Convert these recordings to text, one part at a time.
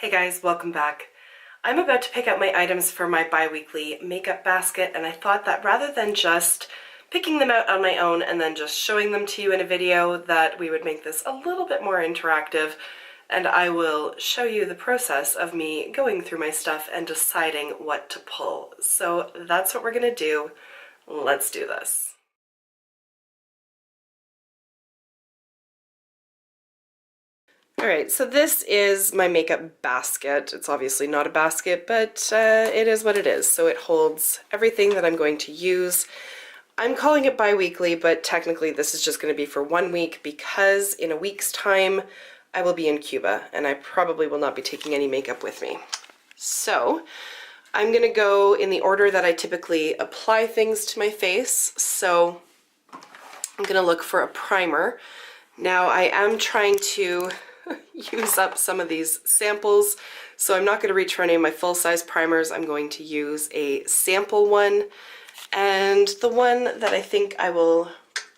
Hey guys, welcome back. I'm about to pick out my items for my bi-weekly makeup basket, and I thought that rather than just picking them out on my own and then just showing them to you in a video, that we would make this a little bit more interactive, and I will show you the process of me going through my stuff and deciding what to pull. So that's what we're gonna do. Let's do this. Alright, so this is my makeup basket. It's obviously not a basket, but it is what it is. So it holds everything that I'm going to use. I'm calling it bi-weekly, but technically this is just going to be for 1 week because in a week's time I will be in Cuba and I probably will not be taking any makeup with me. So I'm going to go in the order that I typically apply things to my face. So I'm going to look for a primer. Now I am trying to use up some of these samples, so I'm not going to reach for any of my full-size primers. I'm going to use a sample one, and the one that I think I will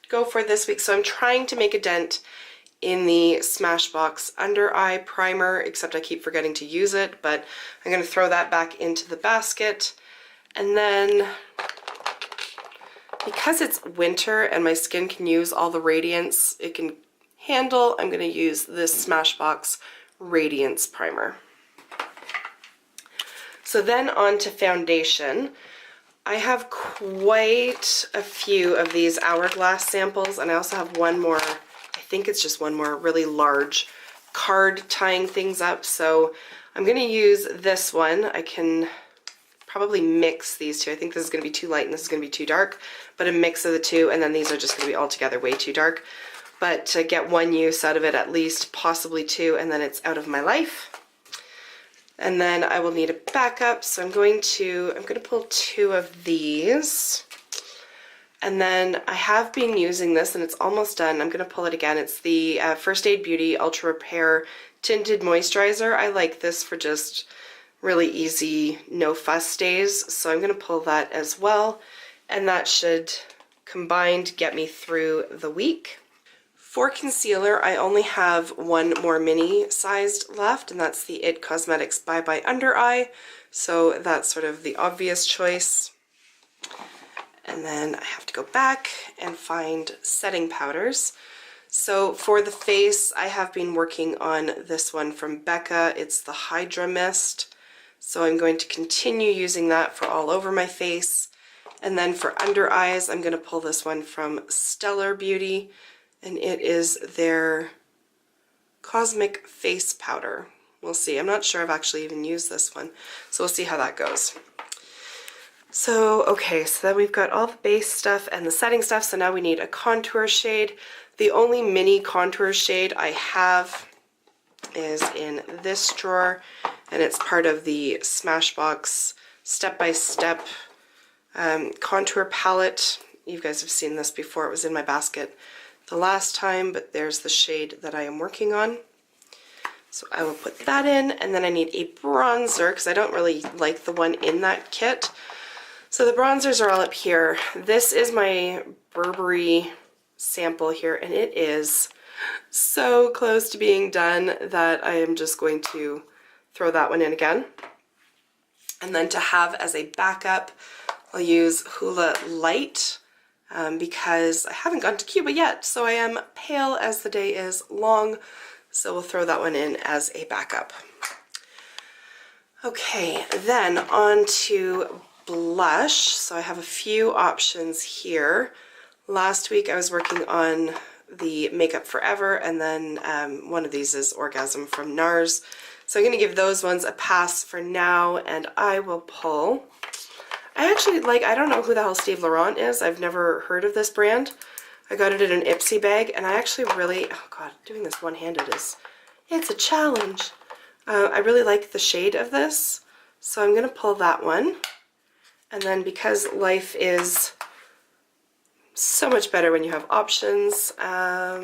go for this week. So I'm trying to make a dent in the Smashbox Under Eye Primer, except I keep forgetting to use it, but I'm going to throw that back into the basket. And then because it's winter and my skin can use all the radiance it can handle, I'm going to use this Smashbox Radiance Primer. So then on to foundation. I have quite a few of these Hourglass samples, and I also have one more, I think it's just one more really large card tying things up. So I'm going to use this one. I can probably mix these two. I think this is going to be too light and this is going to be too dark, but a mix of the two, and then these are just going to be altogether way too dark. But to get one use out of it at least, possibly two, and then it's out of my life. And then I will need a backup, so I'm going to pull 2 of these. And then I have been using this and it's almost done. I'm going to pull it again. It's the First Aid Beauty Ultra Repair Tinted Moisturizer. I like this for just really easy, no fuss days, so I'm going to pull that as well. And that should combined get me through the week. For concealer, I only have one more mini sized left, and that's the IT Cosmetics Bye Bye Under Eye. So that's sort of the obvious choice. And then I have to go back and find setting powders. So for the face, I have been working on this one from Becca. It's the Hydra Mist. So I'm going to continue using that for all over my face. And then for under eyes, I'm going to pull this one from Stellar Beauty. And it is their Cosmic Face Powder. We'll see. I'm not sure I've actually even used this one, so we'll see how that goes. So, okay, so then we've got all the base stuff and the setting stuff, so now we need a contour shade. The only mini contour shade I have is in this drawer, and it's part of the Smashbox Step by Step contour palette. You guys have seen this before. It was in my basket the last time, but there's the shade that I am working on. So I will put that in, and then I need a bronzer because I don't really like the one in that kit. So the bronzers are all up here. This is my Burberry sample here, and it is so close to being done that I am just going to throw that one in again. And then to have as a backup, I'll use Hoola Light. Because I haven't gone to Cuba yet, so I am pale as the day is long, so we'll throw that one in as a backup. Okay, then on to blush. So I have a few options here. Last week I was working on the Makeup Forever, and then one of these is Orgasm from NARS. So I'm going to give those ones a pass for now, and I will pull... I actually I don't know who the hell Steve Laurent is. I've never heard of this brand. I got it in an Ipsy bag, and I actually really, oh god, doing this one-handed it's a challenge. I really like the shade of this, so I'm going to pull that one. And then because life is so much better when you have options, not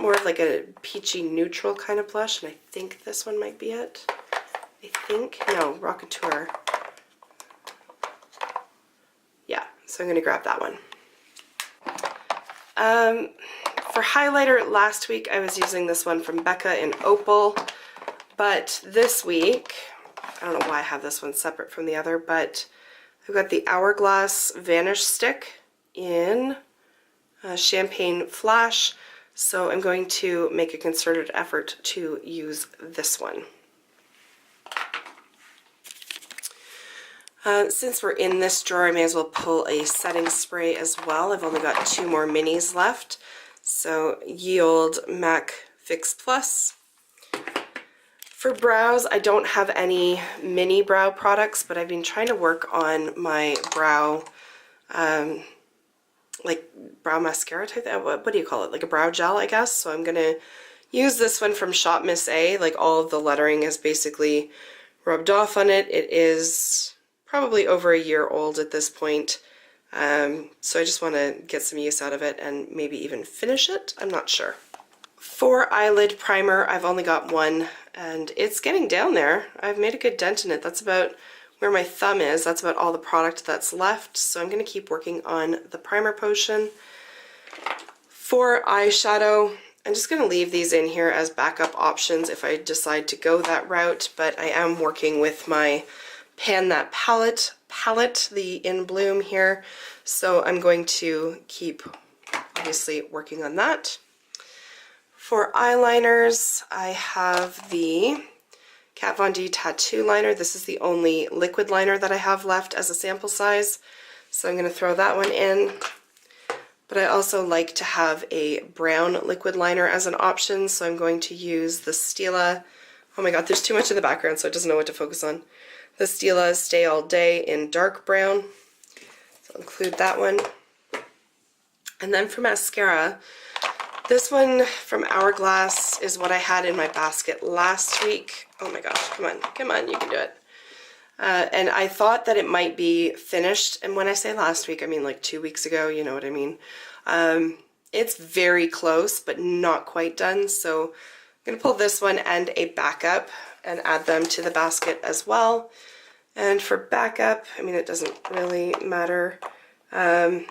more of like a peachy neutral kind of blush, and I think this one might be it. No, Rockateur. So I'm going to grab that one. For highlighter last week I was using this one from Becca in Opal. But this week, I don't know why I have this one separate from the other, but I've got the Hourglass Vanish Stick in Champagne Flash, so I'm going to make a concerted effort to use this one. Since we're in this drawer, I may as well pull a setting spray as well. I've only got 2 more minis left. So Ye Olde MAC Fix Plus. For brows, I don't have any mini brow products, but I've been trying to work on my brow, like brow mascara type, what do you call it? Like a brow gel, I guess. So I'm going to use this one from Shop Miss A. Like all of the lettering is basically rubbed off on it. It is probably over a year old at this point, so I just want to get some use out of it and maybe even finish it. I'm not sure. For eyelid primer, I've only got one, and it's getting down there. I've made a good dent in it. That's about where my thumb is. That's about all the product that's left, so I'm going to keep working on the primer potion. For eyeshadow, I'm just going to leave these in here as backup options if I decide to go that route, but I am working with my Pan That palette, the In Bloom here, so I'm going to keep obviously working on that. For eyeliners, I have the Kat Von D Tattoo Liner. This is the only liquid liner that I have left as a sample size, so I'm going to throw that one in. But I also like to have a brown liquid liner as an option, so I'm going to use the Stila. Oh my god, there's too much in the background, so it doesn't know what to focus on. The Stila Stay All Day in dark brown. So I'll include that one. And then for mascara, this one from Hourglass is what I had in my basket last week. Oh my gosh, come on, you can do it. And I thought that it might be finished, and when I say last week, I mean like 2 weeks ago, you know what I mean. It's very close, but not quite done, so I'm going to pull this one and a backup and add them to the basket as well. And for backup, I mean, it doesn't really matter. Why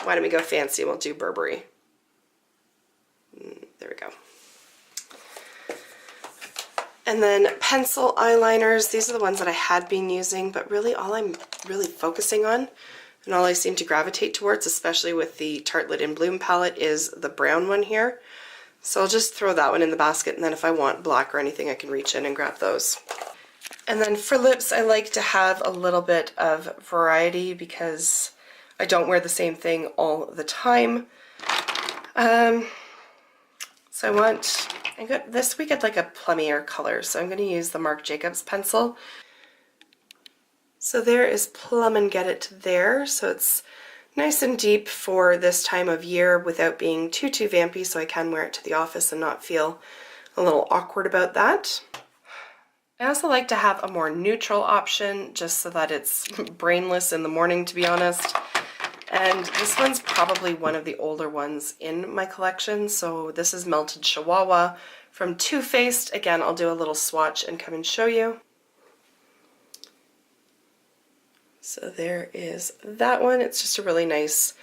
don't we go fancy? We'll do Burberry. There we go. And then pencil eyeliners. These are the ones that I had been using, but really all I'm really focusing on and all I seem to gravitate towards, especially with the Tartelette In Bloom palette, is the brown one here. So I'll just throw that one in the basket, and then if I want black or anything, I can reach in and grab those. And then for lips, I like to have a little bit of variety because I don't wear the same thing all the time. So I got this week I'd like a plummier color, so I'm going to use the Marc Jacobs pencil. So there is Plum and Get It there, so it's nice and deep for this time of year without being too vampy, so I can wear it to the office and not feel a little awkward about that. I also like to have a more neutral option just so that it's brainless in the morning, to be honest. And this one's probably one of the older ones in my collection, so this is Melted Chihuahua from Too Faced. Again, I'll do a little swatch and come and show you. So there is that one. It's just a really nice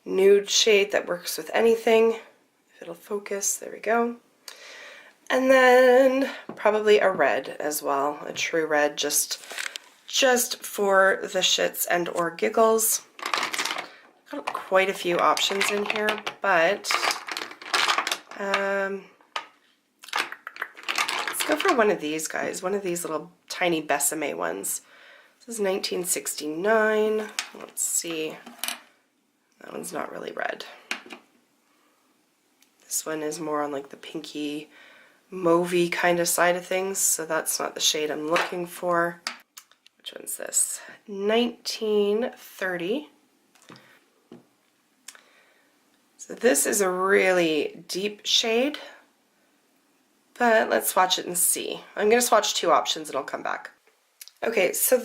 nude shade that works with anything. If it'll focus, there we go. And then probably a red as well, a true red, just for the shits and or giggles. Got quite a few options in here, but let's go for one of these guys, one of these little tiny Besame ones. This is 1969. Let's see. That one's not really red. This one is more on like the pinky, mauvey kind of side of things, so that's not the shade I'm looking for. Which one's this? 1930. So this is a really deep shade, but let's swatch it and see. I'm going to swatch 2 options and I'll come back. Okay, so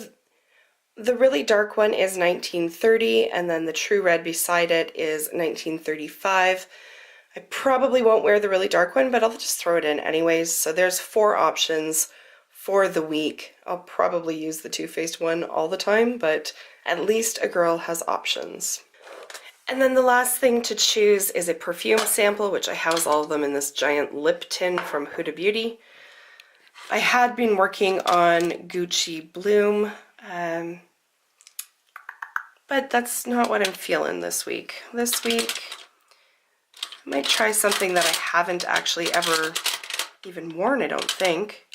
the really dark one is 1930, and then the true red beside it is 1935. I probably won't wear the really dark one, but I'll just throw it in anyways. So there's 4 options for the week. I'll probably use the Too Faced one all the time, but at least a girl has options. And then the last thing to choose is a perfume sample, which I house all of them in this giant lip tin from Huda Beauty. I had been working on Gucci Bloom, but that's not what I'm feeling this week. This week, I might try something that I haven't actually ever even worn, I don't think.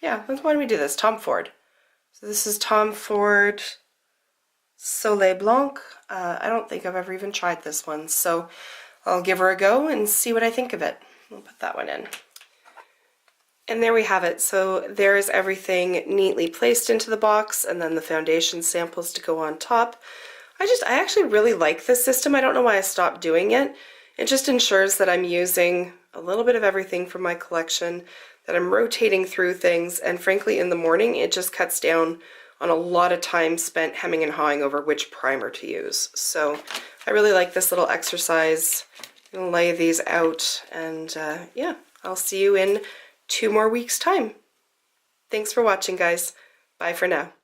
Yeah, why don't we do this? Tom Ford. So this is Tom Ford Soleil Blanc. I don't think I've ever even tried this one, so I'll give her a go and see what I think of it. We'll put that one in. And there we have it. So there's everything neatly placed into the box, and then the foundation samples to go on top. I actually really like this system. I don't know why I stopped doing it. It just ensures that I'm using a little bit of everything from my collection, that I'm rotating through things, and frankly in the morning it just cuts down on a lot of time spent hemming and hawing over which primer to use. So I really like this little exercise. I'm gonna lay these out, and yeah, I'll see you in 2 more weeks' time. Thanks for watching, guys. Bye for now.